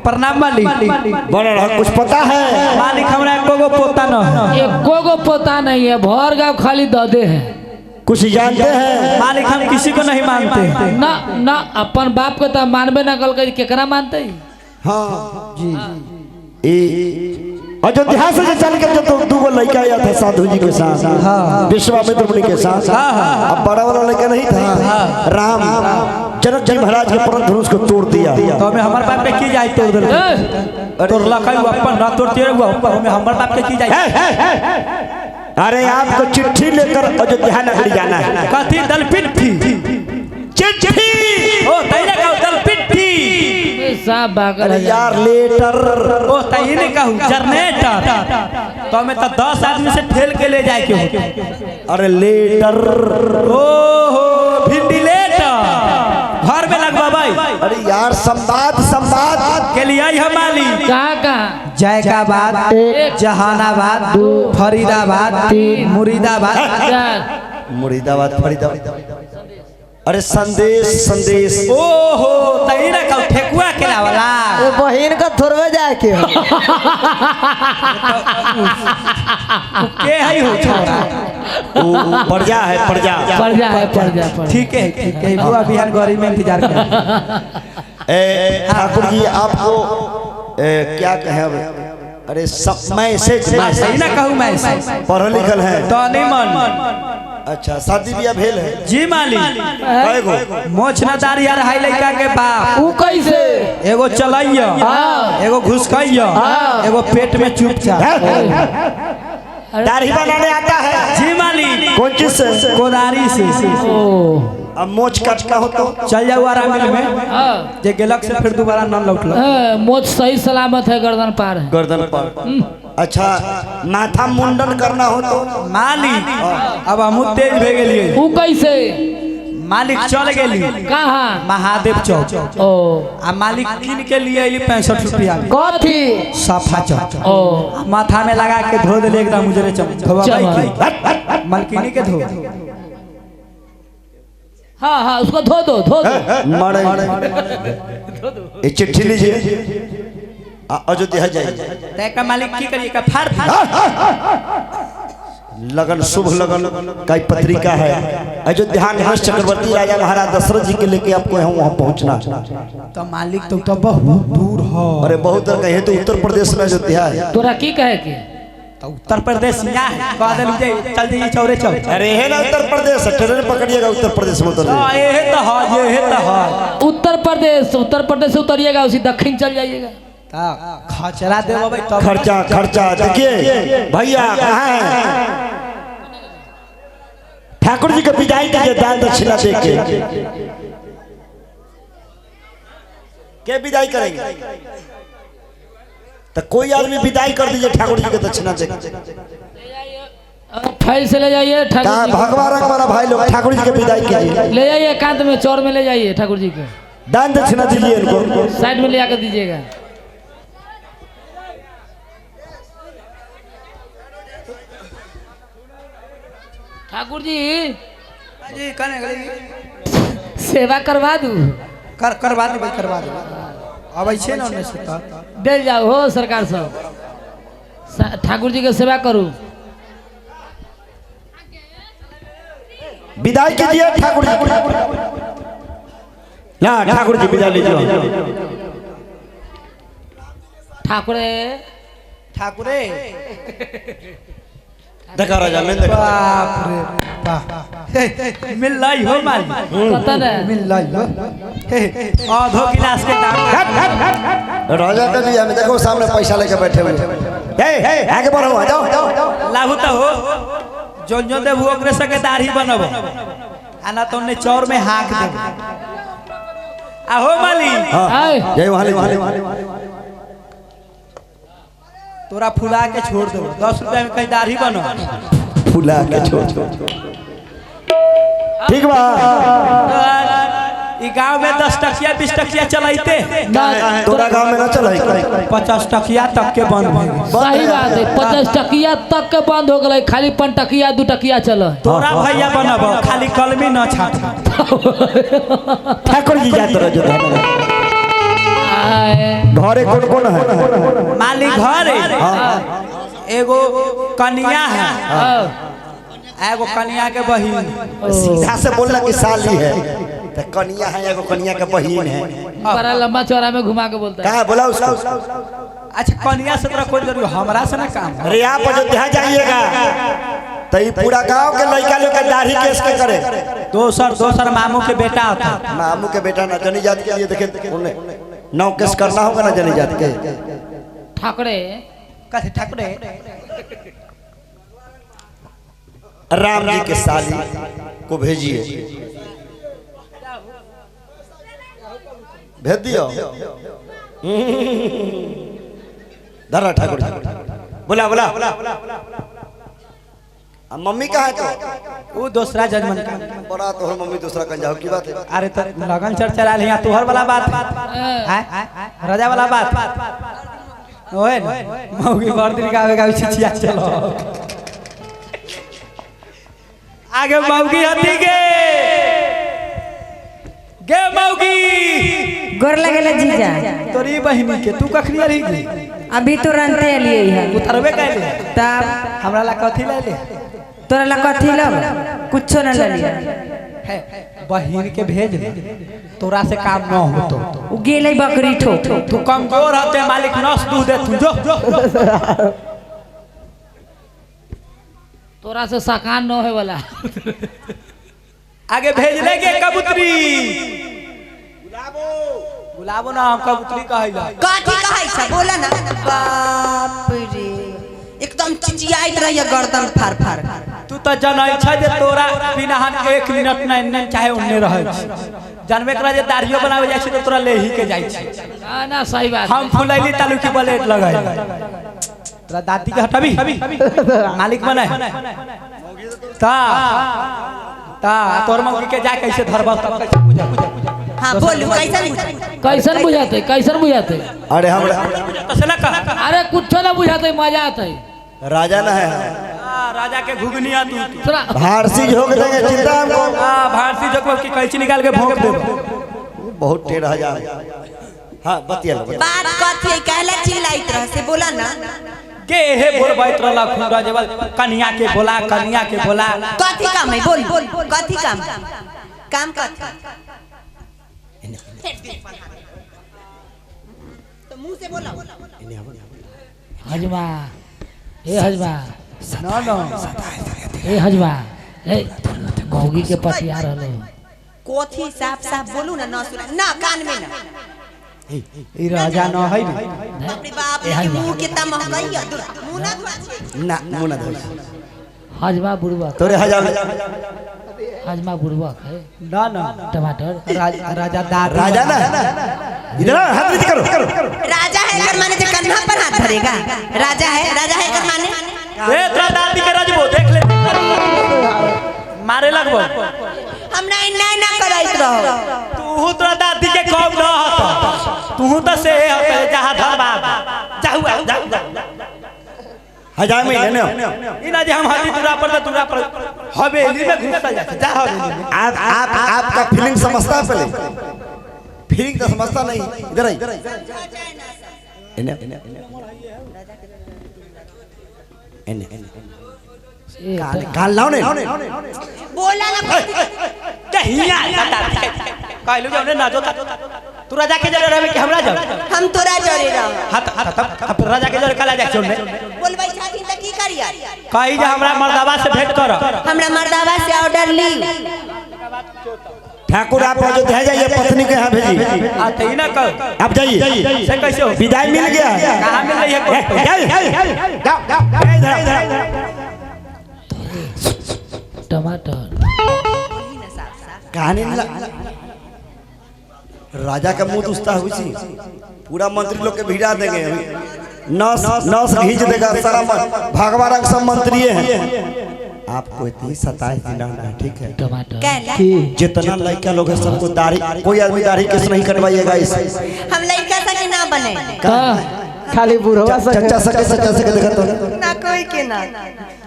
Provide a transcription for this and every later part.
प्रणाम मालिक। कुछ पता है मालिक हमरा एको पोता न है। एको पोता नहीं है, भर गाँव खाली ददे है। कुछ जानते हैं मालिक हम किसी को नहीं मानते। ना ना अपन बाप को तो मानबे ना कल के केकरा मानते ही। हाँ जी। अयोध्या से चल के तो दो लड़का आया था साधु जी के साथ, विश्वामित्र मुनि के साथ। अब बड़ा वाला लड़का नहीं था, राम जनक जी महाराज के परम धनुष को तोड़ दिया। तो हमें हमारे बाप पे की जाए तोड़ दे। तोड़ लखाई अपन ना तोड़ते हुआ ऊपर हमें हमारे बाप पे की जाए। अरे आपको चिट्ठी लेकर अयोध्या नगरी जाना है। कथी दलपिट्ठी चिट्ठी ओ तैने कहू दलपिट्ठी साहब बागर यार लेटर ओ तैने कहू जनरेटर। तो हमें तो 10 आदमी से ठेल के ले जाए के हो। अरे लेटर ओ हो वेंटिलेटर घर में लगवा भाई। अरे यार संवाद संवाद के लिए आई हम मालिक। कहाँ कहाँ? जैकाबाद, जहानाबाद, फरीदाबाद, मुरीदाबाद। मुरीदाबाद फरीदाबाद। अरे संदेश संदेश। ओहो तई ना कल ठेकुआ के लावला वो बहिन का थोड़वे जाए के हो। के है हो छोरा वो पर्जा है पर्जा। पर्जा है पर्जा। ठीक है बुआ बिहान गौरी में इंतजार कर। ठाकुर जी आपको क्या कहें? अरे सब मैसेज सही ना कहूँ मैं पढ़ल लिखल है तो नहीं मन। अच्छा शादी ब्याह भेल है जी मालिक। कएगो मोचनादार यार हाई लड़का के बाप वो कैसे? एगो चलैया, एगो घुसकैया, एगो पेट में चुपचाप। दाढ़ी बनाने आता है जी मालिक। कौन चीज से? कोदारी से। अब मोच काटना हो तो चल जाओ आराम में जे गेलक से फिर दोबारा न लौटल। मोच सही सलामत है, गर्दन पार है। गर्दन पर। अच्छा माथा मुंडन करना हो तो मालिक अब हम तेज भे गेलिए। वो कैसे? मालिक चल गेली कहाँ? महादेव चौक। ओ आ मालिक किन के लिए 65 रुपया कथी? सफा चौक। ओ माथा में लगा के धो दिले एकदम उजरे चमक। मलकिनी के धो। हाँ हाँ उसको धो दो धो दो। मारे ये चिट्ठी लीजिए अयोध्या जाइए। तैका मालिक की करिए का फाड़ लगन शुभ लगन का पत्रिका है। अयोध्या में चक्रवर्ती राजा महाराज दशरथ जी के लेके आपको यहाँ वहाँ पहुँचना। तो मालिक तो बहुत दूर हो। अरे बहुत दूर कहे तो उत्तर प्रदेश में अयोध्या है। तोरा की कहे के? तो उत्तर प्रदेश में कह दे चल जाइए चौरे चौक। अरे है ना उत्तर प्रदेश, ट्रेन पकड़िएगा उत्तर प्रदेश में उतर ये है उत्तर प्रदेश से उतरिएगा उसी दक्षिण चल जाइएगा। खचरा दे खर्चा खर्चा। देखिए भैया कहाँ है? ठाकुर जी को विदाई के दान दक्षिणा दे के विदाई करेंगे तो कोई आदमी विदाई कर दीजिए ठाकुर जी को दक्षिणा दे। फाइल से ले जाइए ठाकुर जी। भगवा रंग वाला भाई लोग ठाकुर जी को विदाई कीजिए। ले जाइए एकांत में चौर में ले जाइए ठाकुर जी को। दान दक्षिणा दीजिए इनको। साइड में ले आकर दीजिएगा। ठाकुर जी सेवा करवा दू। करवा दे करवा दे। अब ऐसे ना दे जाओ हो सरकार सब। ठाकुर जी के सेवा करूं। विदाई कीजिए ठाकुर जी। ना ठाकुर जी विदाई लीजिए। ठाकुरे ठाकुरे देखा राजा में बाप रे बाप। मिल लाई हो मालिक। पता नहीं मिल लाई हो। आधो गिलास के दाम राजा का भी हमें देखो सामने पैसा लेके बैठे हुए। आगे बढ़ो आ जाओ। लाहू तो हो जो देव ओकरे सके दाढ़ी बनब आना तो ने चौर में हाक दे। आहो मालिक जय वहां तोरा फुला के छोड़ दो। 10 रुपया में कहीं दाढ़ी बनो। फुला के छोड़। ठीक बा। गांव में 10 टकिया 20 टकिया चलाइते। तोरा गांव में ना चलाई 50 टकिया तक के बंद हो गए। सही बात है। 50 टकिया तक के बंद हो गए। खाली 5 टकिया 2 टकिया चल। तोरा भैया बनब खाली कलमी न छाट। ठाकुर जी जाते रहो। घरे कौन कौन है? मालिक घर एगो कन्या है, एगो कन्या के बहिन। सीधा से बोलना कि साली है तो कन्या है, एगो कन्या के बहिन है। बड़ा लंबा चौड़ा में घुमा के बोलता है। कहाँ बोला उसको? अच्छा कन्या से तोरा कोई जरूरी हमरा से ना काम। अरे आप अयोध्या जाइएगा तो ये पूरा गांव के लड़का लोग के दाढ़ी केस के करे। दोसर मामू के बेटा होता। मामू के बेटा ना जनी जात के लिए देखे नौ केस करना होगा ना जनी जात के। ठाकरे कथे ठाकुरे राम जी के साली को भेजिए, भेज दियो। धरा ठाकुर बोला बोला। मम्मी कहाँ है तो? वो दूसरा जजमन का बड़ा तोहर मम्मी दूसरा कंजाव की बात है। अरे तो लगन चर्चा रहा है तोहर वाला बात है, राजा वाला बात ओए मौगी बर्दिन गावे छिछिया चलो आगे मौगी हती गे मौगी गोर लगेला जीजा। तोरी बहिनी के तू कखनी रही अभी तो रंते लिए है उतरबे कैले तब हमरा ला कथी ले ले तोरा ला कथी लब कुछो न ले लिया है बहिन के भेज तोरा से काम न हो तो उ गेले बकरी ठो तू कमजोर हते मालिक नस दूध दे तू जो तोरा से सकान न होए वाला। आगे भेज लेगे कबूतरी गुलाबो ना हम कबूतरी कहैला काठी कहै छ बोला ना। बाप रे एकदम चिचियाइत रहिए गर्दन फार फार। तू तो जनै छ जे तोरा बिना हम 1 मिनट नहीं चाहे उन्ने रहै जानबे करा जे दाढ़ियो बनावे जाय छ तो तोरा लेही के जाय छ ना ना सही बात। हम फुलैली तालू की ब्लेड लगाई तोरा दादी के हटाबी मालिक बने ता तोर मौगी के जा कैसे धरबा तब कैसे पूजा हां बोलू कैसन बुझाते कैसन बुझाते? अरे हमरा तसे ना कह अरे कुछ ना बुझाते मजा आते। राजा ना है राजा के घुगनिया तू थोड़ा भारसी झोंक देंगे चिंता हमको। भारती जो की कैची निकाल के भोंक दे बहुत टेढ़ हजार। हाँ बतिया बात कथी कहला चिल्लाइत रह से बोला ना। के हे बोलबैत रहला खुंडा जेवल कन्या के बोला कथी काम है बोल कथी काम कथी तो मुंह से बोला। हजमा ए हजमा ना ए हजमा ए मौगी के पटिया रहलो कोथी साफ साफ बोलू ना सुना ना कान में ना। ई राजा न है बाप रे बाप रे मुंह कितना महंगाई है मुंह ना धोछे ना मुंह ना धोई हजमा बुड़वा तोरे हजार हजमा बुड़वा है ना टमाटर राजा दार राजा ना इधर हाथ नीचे करो राजा है कर माने जो कन्हा पर हाथ धरेगा राजा है कर माने। ए तोरा दादी के राजबो देख ले मारे लगबो हमरा इन्ना ना करैत रहो। तू तोरा दादी के कम न हत तू तो से हत जहां धरबा जाऊ हजार में लेने इना जे हम हाथी तुरा पर हवेली में घुस जा जा हवेली में। आप आपका फीलिंग समझता है पहले फीलिंग तो समझता नहीं। इधर आई कान लाओ ने बोला ना कहिया कहलू जे ना जो तू राजा के जरे रहबे कि हमरा जाओ हम तोरा जरे रह हाथ राजा के जरे काला जा छोड़ बोलबै छथिन त की करिया कहि जे हमरा मर्दावा से भेंट कर हमरा मर्दावा से ऑर्डर ली। ठाकुर आप अयोध्या जाइए पत्नी के यहाँ भेजिए। आते ही ना कर आप जाइए से कैसे हो विदाई मिल गया कहां मिल रही है टमाटर कहानी राजा का मुंह दुस्ता हुई थी पूरा मंत्री लोग के भिड़ा देंगे नस खींच देगा सारा भगवान सब मंत्री हैं। आपको इतनी 27 दिन रहना है ठीक है। टमाटर जितना लड़का लोग है सबको दाढ़ी कोई आदमी दाढ़ी किस नहीं करवाइएगा इस हम लड़का सके ना बने खाली बुढ़वा चचा सके देखा तो ना कोई के ना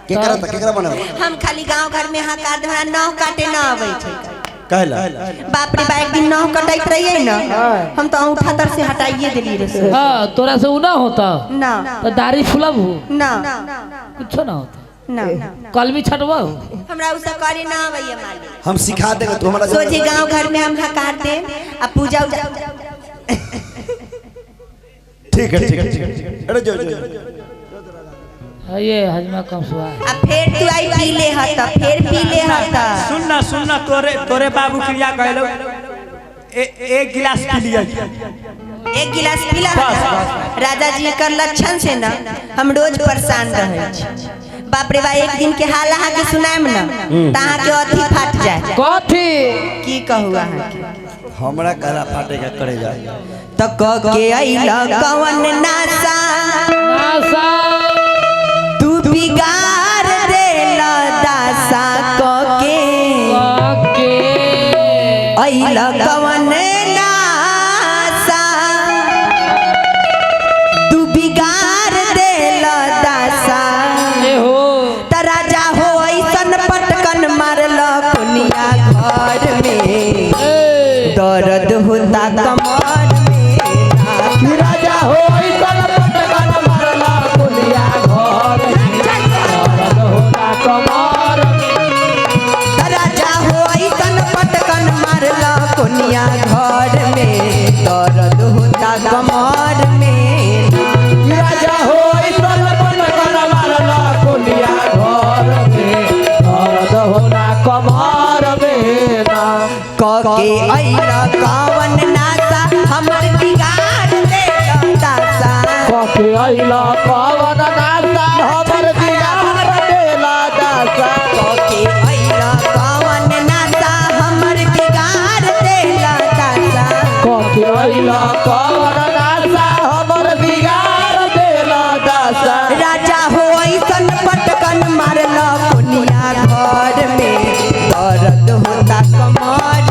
केकरा बना हम खाली गांव घर में हाथ काट हमरा नौ काटे ना आवे छै कहला बाप रे बा एक दिन नाव कटाइत रहिए ना हम तो अंगूठा तर से हटाइए दिली रे से हाँ तोरा से उ ना होता ना तो दाढ़ी फुलब हो ना कुछ ना होता ना कल भी छटवा हमरा उसे करे ना भैया मालिक हम सिखा देंगे तू हमारा सोचे गांव घर में हम हकार दे आ पूजा ठीक है ठीक है अरे जो ये हजमा कम सुहा आ फिर तू आई पी ले हता फिर पी ले हता सुन ना तोरे बाबू क्रिया कहलो एक गिलास पी लिया एक गिलास पीला राजा जी कर लक्षण से ना हम रोज परेशान रहे बाप रे बा एक दिन के हाल अहाँ के सुनाएम ना तहाँ के अथी फाट जाए कथी की कहू अहाँ के हमरा करा फाटेगा करे जा त क के आइला कवन नासा नासा तू बिगाड़ देला दासा क के आइला कवन नासा तू बिगाड़ देला दासा हो त राजा हो ऐसन पटकन मारल कुनिया घर में दर्द होता कमर में राजा हो ऐसन पटकन मारला कुलिया घर दर्द होता कमर राजा हो ऐसन पटकन मारल कुनिया घर में दर्द होता कमर में राजा हो ऐसन पटकन मारला कुलिया घर में दर्द होता कमर में के अइला कावन नासा हमर बिगाड़ देला दासा के अइला कवन नासा हमर बिगाड़ देला दासा के अइला कावन नासा हमर बिगाड़ देला दासा के अइला कवन नासा हमर बिगाड़ देला दासा राजा हो ऐसन पटकन मारला कुनिया घर में दर्द होता कमर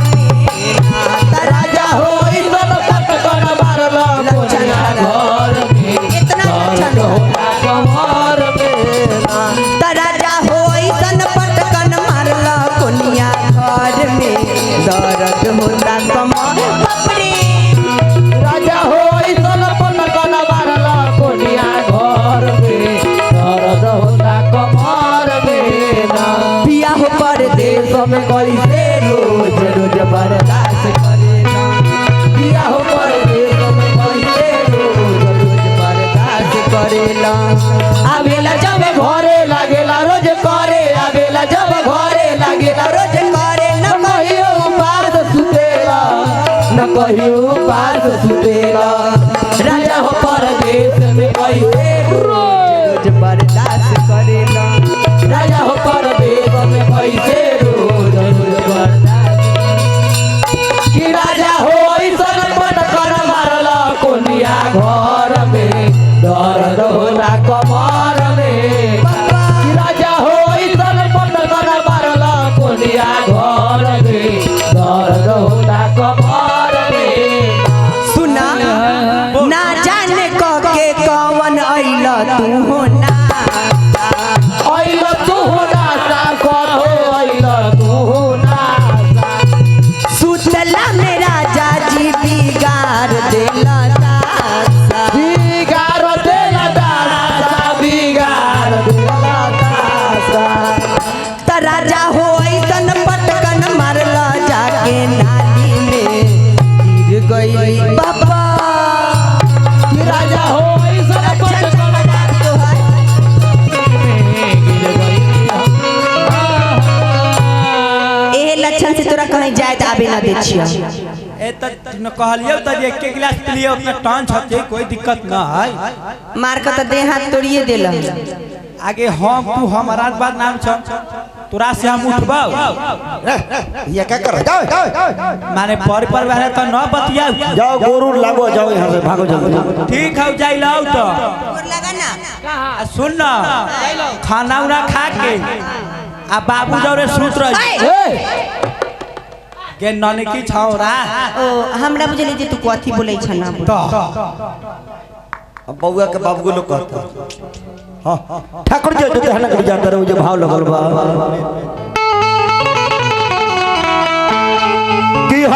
राजा हो ऐसन पटकन मारला कुनिया घर में इतना दर्द होता कमर में राजा हो ऐसन पटकन मारला कुनिया घर में दर्द होता कमर बापरे राजा हो ऐसन पटकन मारला कुनिया घर में दर्द होता कमर में पिया हो परदेश में कैसे रोज रोज बर्दाश्त करेला पिया हो परदेश में कैसे रोज रोज बर्दाश्त करेला आवेला जब घरे लागेला रोज करे आवेला जब घरे लागेला रोज करे न कहियो पास सुतेला न कहियो पास सुतेला राजा हो परदेश में कैसे रोज बर्दाश्त करेला राजा हो परदेश में कैसे रोज रोज बर्दाश्त कि राजा हो ऐसन पटकन मारला कोनिया घर में दर्द होला कमर में कि राजा हो ऐसन पटकन मारला कोनिया घर में दर्द होला कमर में सुना ना जाने क के कवन अइला तू हो ना अइल तू नासा कहो अइल तू नासा सुतला में राजा जी बिगाड़ देला दासा बिगाड़ देला दासा बिगाड़ देला दासा त राजा हो ऐसन पटकन मारला जाके नाली में गिर गई बाबा कि राजा हो ऐसन पटकन एहे लक्षण से तोरा कहीं जाए त आबे ना दे छिया ए त न कहलियो त जे एक गिलास पी लियो अपना टान छते कोई दिक्कत ना है मार के त देह हाथ तोड़िए देला आगे हम तू हमारा बात नाम छ तोरा से हम उठबा ये क्या कर रहा जाओ माने पर वाले तो न बतिया जाओ गोरू लागो जाओ यहाँ से भागो जल्दी ठीक है जाई लाओ तो लगा ना आ सुन ना खाना उना खा के आ बाबू जौरे सूत रही के नने की छौरा ओ हमरा बुझले जे तू कथी बोलै छ ना तो बउआ के बाबू लोग कहता हाँ ठाकुर जी जो हना कर जाता रहो जो भाव लगल बा